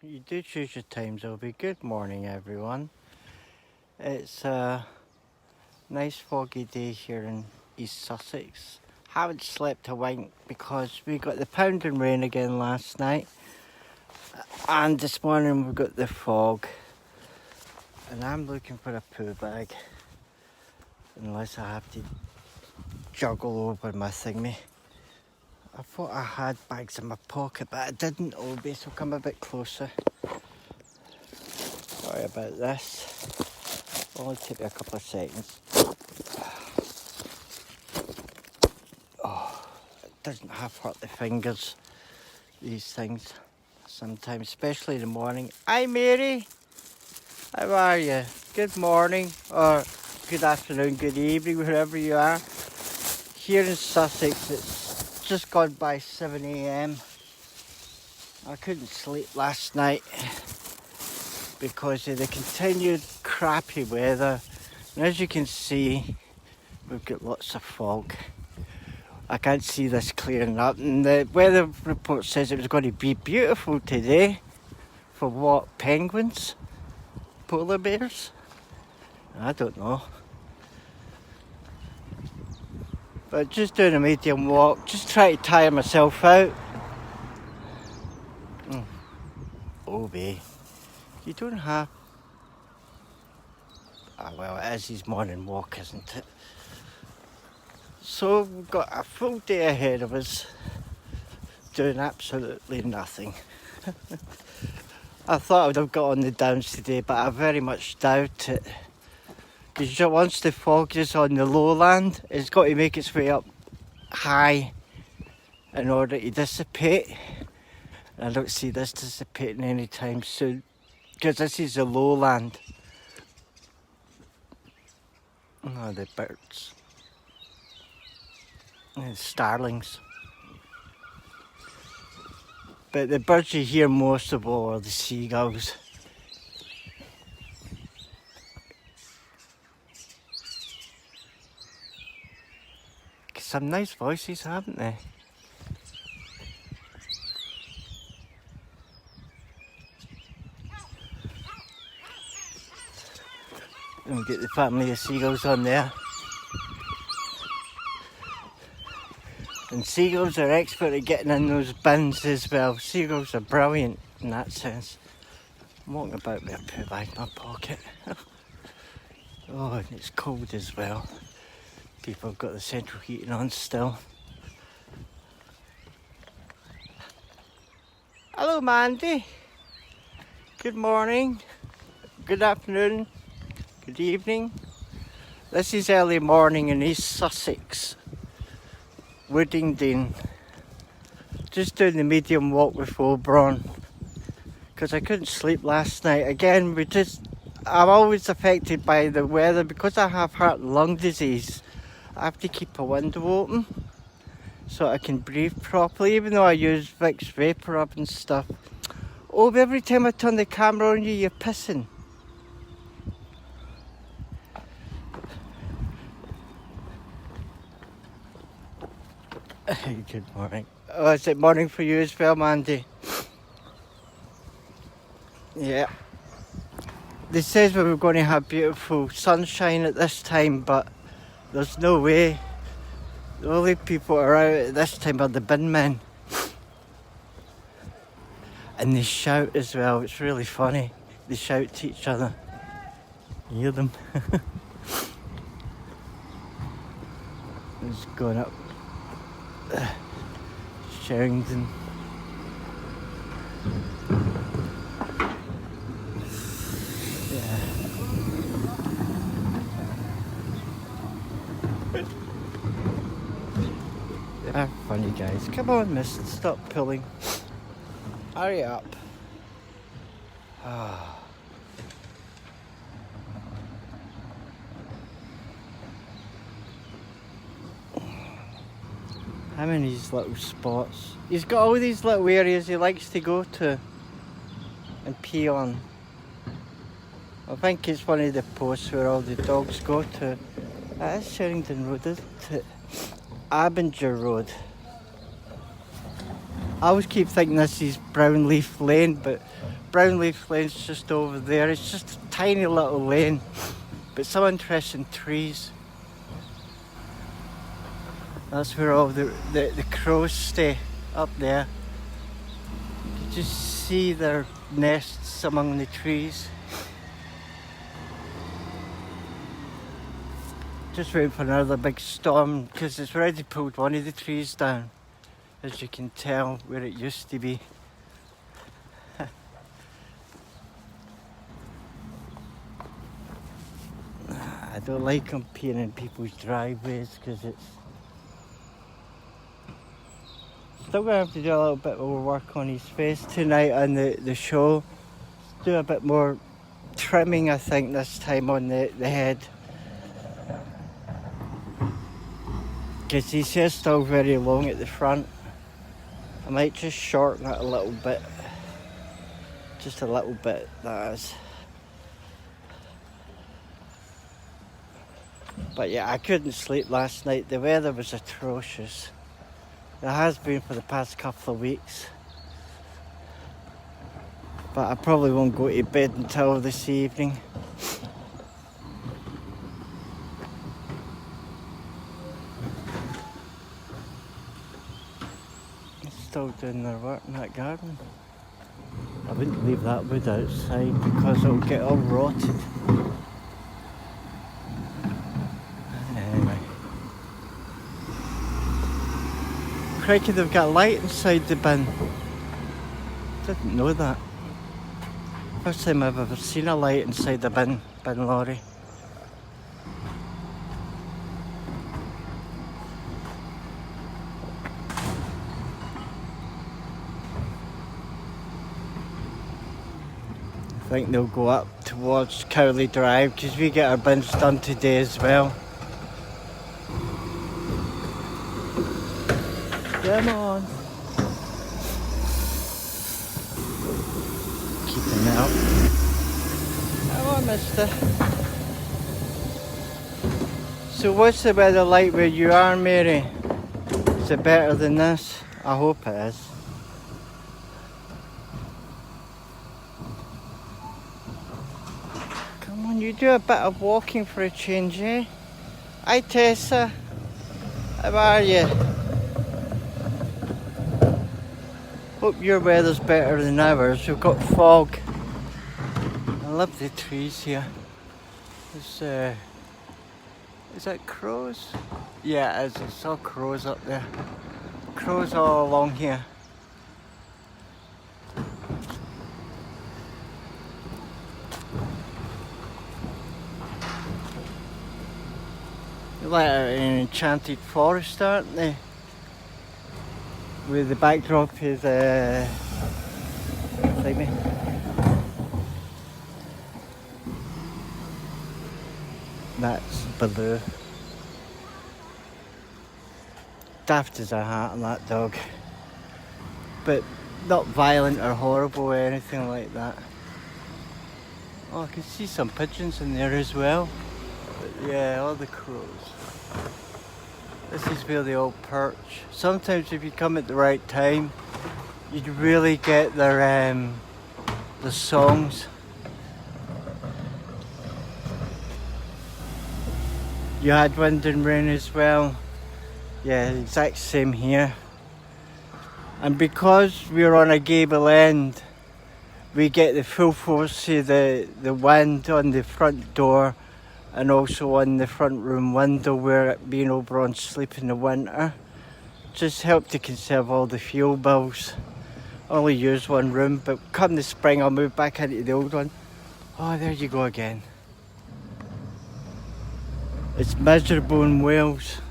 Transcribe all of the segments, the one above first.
You do choose your times, Obi. Good morning, everyone. It's a nice foggy day here in East Sussex. Haven't slept a wink because we got the pounding rain again last night. And this morning we got the fog. And I'm looking for a poo bag. Unless I have to juggle over my thingy. I thought I had bags in my pocket, but I didn't, Obi, so come a bit closer. Sorry about this. Only take me a couple of seconds. Oh, it doesn't half hurt the fingers, these things, sometimes, especially in the morning. Hi Mary, how are you? Good morning, or good afternoon, good evening, wherever you are. Here in Sussex, it's just gone by 7 a.m. I couldn't sleep last night because of the continued crappy weather. And as you can see, we've got lots of fog. I can't see this clearing up, and the weather report says it was going to be beautiful today. For what, penguins? Polar bears? I don't know. But just doing a medium walk, just try to tire myself out. Obi, you don't have... well, it is his morning walk, isn't it? So we've got a full day ahead of us, doing absolutely nothing. I thought I would have got on the downs today, but I very much doubt it. Because once the fog is on the lowland, it's got to make its way up high in order to dissipate. And I don't see this dissipating anytime soon, because this is the lowland. Oh, the birds. The starlings. But the birds you hear most of all are the seagulls. Some nice voices, haven't they? And we get the family of seagulls on there. And seagulls are expert at getting in those bins as well. Seagulls are brilliant in that sense. I'm walking about with a poo bag in my pocket. Oh, and it's cold as well. People have got the central heating on still. Hello Mandy. Good morning. Good afternoon. Good evening. This is early morning in East Sussex. Woodingdean. Just doing the medium walk with Oberon. Because I couldn't sleep last night. Again, I'm always affected by the weather because I have heart and lung disease. I have to keep a window open so I can breathe properly, even though I use Vicks Vapor Rub and stuff. Oh, every time I turn the camera on you, you're pissing. Good morning. Oh, is it morning for you as well, Mandy? Yeah. They said we were going to have beautiful sunshine at this time, but there's no way. The only people are out at this time are the bin men. And they shout as well. It's really funny. They shout to each other. You hear them? It's going up. Sherrington. Yeah. They are funny guys. Come on, miss. Stop pulling. Hurry up. Ah. Him and his little spots. He's got all these little areas he likes to go to and pee on. I think it's one of the posts where all the dogs go to. That is Sherrington Road, isn't it? Abinger Road. I always keep thinking this is Brownleaf Lane, but Brownleaf Lane's just over there. It's just a tiny little lane, but some interesting trees. That's where all the crows stay, up there. You just see their nests among the trees. Just waiting for another big storm because it's already pulled one of the trees down, as you can tell, where it used to be. I don't like peeing in people's driveways because it's still going to have to do a little bit more work on his face tonight on the show. Do a bit more trimming, I think, this time on the head. Because his hair's still very long at the front. I might just shorten it a little bit. Just a little bit, that is. But yeah, I couldn't sleep last night. The weather was atrocious. It has been for the past couple of weeks. But I probably won't go to bed until this evening. Still doing their work in that garden. I wouldn't leave that wood outside because it'll get all rotted. Anyway. Crikey, they've got a light inside the bin. Didn't know that. First time I've ever seen a light inside the bin lorry. I think they'll go up towards Cowley Drive because we get our bins done today as well. Come on. Keeping it up. Come on, mister. So what's the weather like where you are, Mary? Is it better than this? I hope it is. You do a bit of walking for a change, eh? Hi Tessa, how are you? Hope your weather's better than ours. We've got fog. I love the trees here. Is that crows? Yeah, it is. I saw crows up there. Crows all along here. Like an enchanted forest, aren't they? Where the backdrop is thingy. That's blue. Daft as a hat on that dog. But not violent or horrible or anything like that. Oh, I can see some pigeons in there as well. But yeah, all the crows. This is where they all perch. Sometimes if you come at the right time, you'd really get their songs. You had wind and rain as well. Yeah, exact same here. And because we're on a gable end, we get the full force of the wind on the front door and also on the front room window where me and Oberon sleep in the winter. Just help to conserve all the fuel bills. Only use one room, but come the spring I'll move back into the old one. Oh, there you go again. It's miserable in Wales.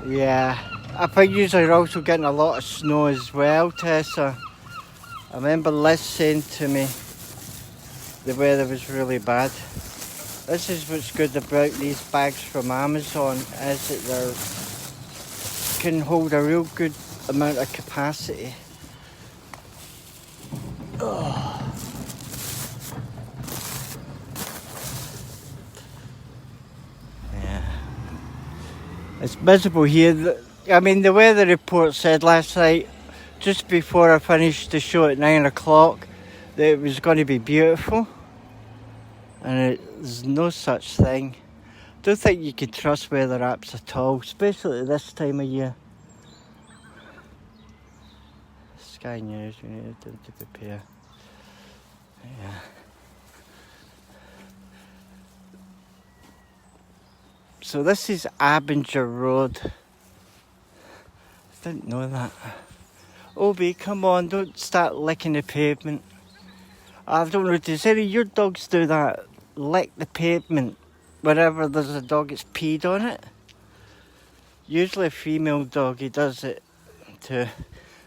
Yeah, I think you're also getting a lot of snow as well, Tessa. I remember Liz saying to me the weather was really bad. This is what's good about these bags from Amazon, is that they can hold a real good amount of capacity. Oh. Yeah. It's miserable here. I mean, the weather report said last night just before I finished the show at 9 o'clock that it was going to be beautiful, and there's no such thing. Don't think you can trust weather apps at all, especially at this time of year. Sky News, we need to prepare. Yeah. So this is Abinger Road. I didn't know that. Obi, come on, don't start licking the pavement. I don't know, does any of your dogs do that? Lick the pavement wherever there's a dog that's peed on it? Usually a female dog, he does it too.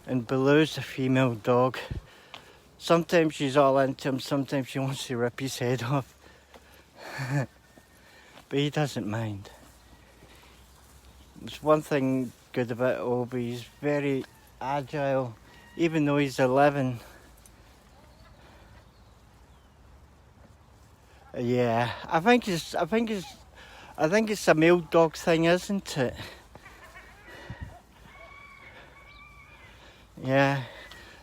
And Baloo's a female dog. Sometimes she's all into him, sometimes she wants to rip his head off. But he doesn't mind. There's one thing good about Obi, he's very agile, even though he's 11. Yeah, I think it's a male dog thing, isn't it? Yeah,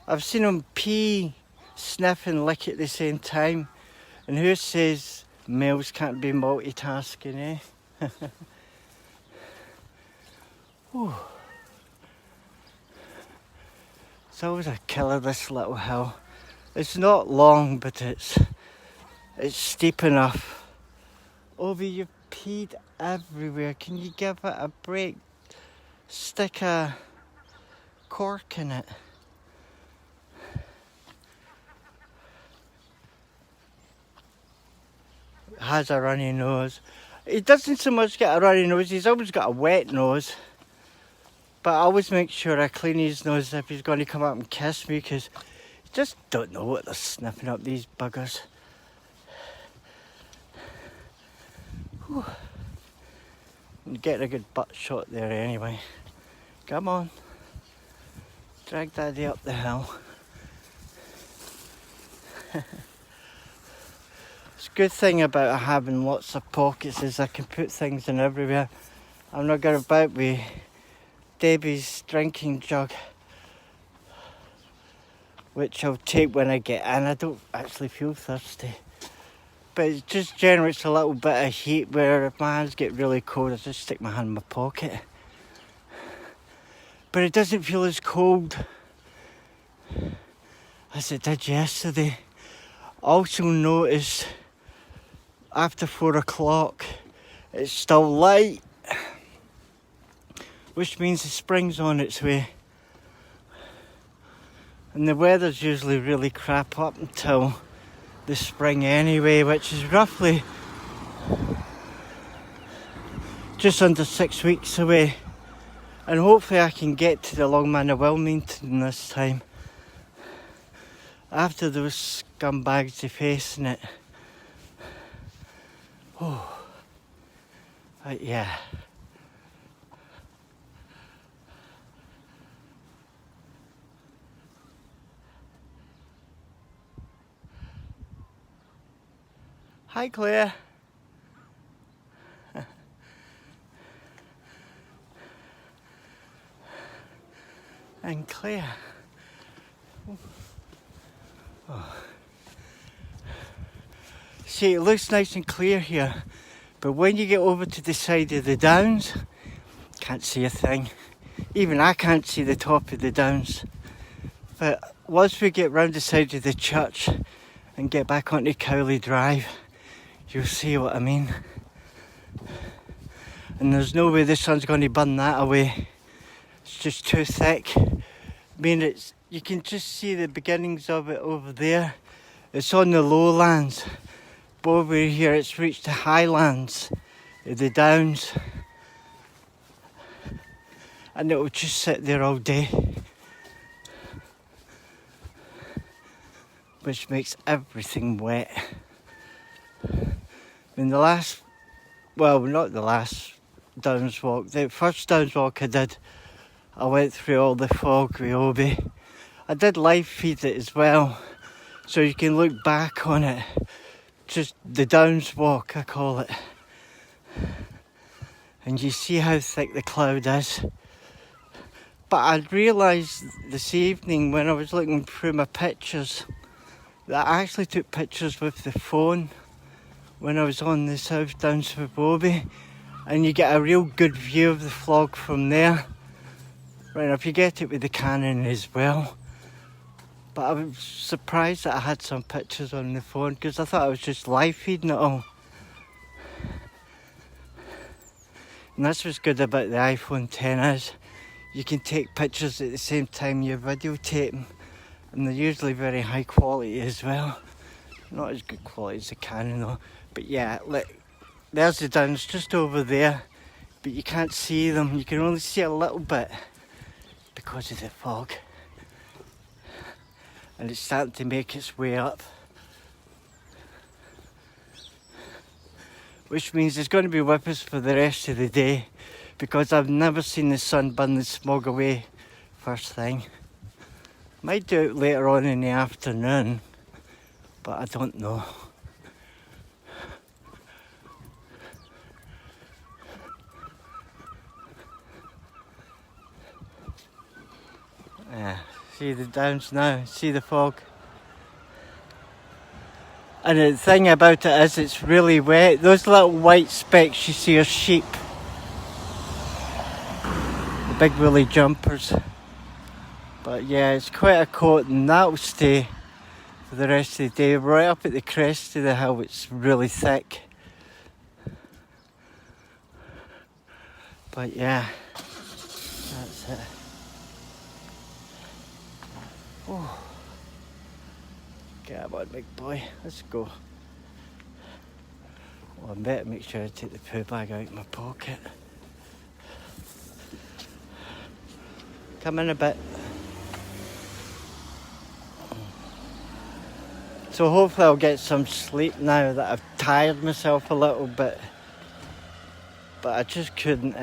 I've seen him pee, sniff and lick at the same time. And who says males can't be multitasking, eh? It's always a killer, this little hill. It's not long, but it's steep enough. Obi, you've peed everywhere. Can you give it a break? Stick a cork in it. Has a runny nose. He doesn't so much get a runny nose, he's always got a wet nose. But I always make sure I clean his nose if he's going to come up and kiss me, because you just don't know what they're sniffing up, these buggers. Whew. I'm getting a good butt shot there anyway. Come on. Drag Daddy up the hill. It's a good thing about having lots of pockets is I can put things in everywhere. I'm not going about with Debbie's drinking jug, which I'll take when I get in. I don't actually feel thirsty, but it just generates a little bit of heat where if my hands get really cold I just stick my hand in my pocket, but it doesn't feel as cold as it did yesterday. Also noticed after 4 o'clock it's still light, which means the spring's on its way. And the weather's usually really crap up until the spring anyway, which is roughly just under 6 weeks away. And hopefully I can get to the Longman of Wilmington this time, after those scumbags defacing it. Oh, yeah. Hi, Claire. And Claire. Oh. See, it looks nice and clear here, but when you get over to the side of the downs, can't see a thing. Even I can't see the top of the downs. But once we get round the side of the church and get back onto Cowley Drive, you'll see what I mean. And there's no way the sun's going to burn that away. It's just too thick. I mean, you can just see the beginnings of it over there. It's on the lowlands. But over here it's reached the highlands, the downs. And it will just sit there all day. Which makes everything wet. I mean, not the last Downs walk, the first Downs walk I did, I went through all the fog with Obi. I did live feed it as well, so you can look back on it. Just the Downs walk, I call it. And you see how thick the cloud is. But but I realised this evening when I was looking through my pictures that I actually took pictures with the phone when I was on the South Downs for Bobby, and you get a real good view of the flog from there. Right, if you get it with the Canon as well. But I was surprised that I had some pictures on the phone because I thought I was just live feeding it all. And that's what's good about the iPhone 10 is you can take pictures at the same time you videotape them, and they're usually very high quality as well. Not as good quality as the Canon though. But yeah, look, there's the Downs just over there, but you can't see them. You can only see a little bit because of the fog. And it's starting to make its way up. Which means it's going to be with us for the rest of the day, because I've never seen the sun burn the smog away first thing. Might do it later on in the afternoon, but I don't know. Yeah, see the Downs now, see the fog. And the thing about it is it's really wet. Those little white specks you see are sheep. The big woolly jumpers. But yeah, it's quite a coat, and that'll stay for the rest of the day. Right up at the crest of the hill it's really thick. But yeah, that's it. Oh. Get on, big boy. Let's go. Well, I better make sure I take the poo bag out of my pocket. Come in a bit. So hopefully I'll get some sleep now that I've tired myself a little bit. But I just couldn't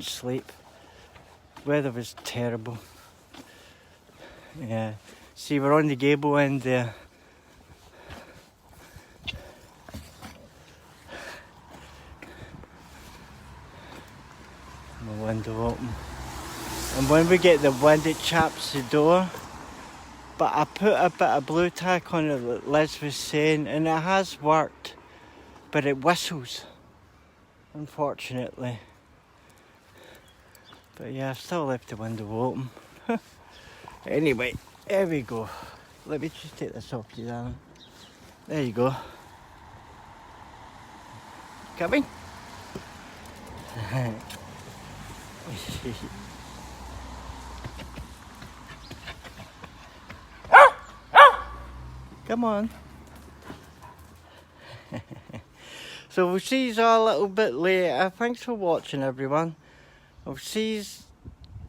sleep. Weather was terrible. Yeah. See, we're on the gable end there. My window open. And when we get the wind, it chaps the door. But I put a bit of blue tack on it, like Liz was saying, and it has worked. But it whistles, unfortunately. But yeah, I've still left the window open. Anyway. There we go. Let me just take this off you, darling. There you go. Coming? Come on. So we'll see you all a little bit later. Thanks for watching, everyone. I'll see you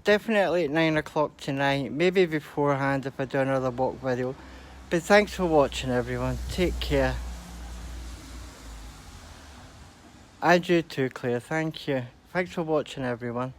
definitely at 9 o'clock tonight, maybe beforehand if I do another walk video. But thanks for watching, everyone. Take care. And you too, Claire. Thank you. Thanks for watching, everyone.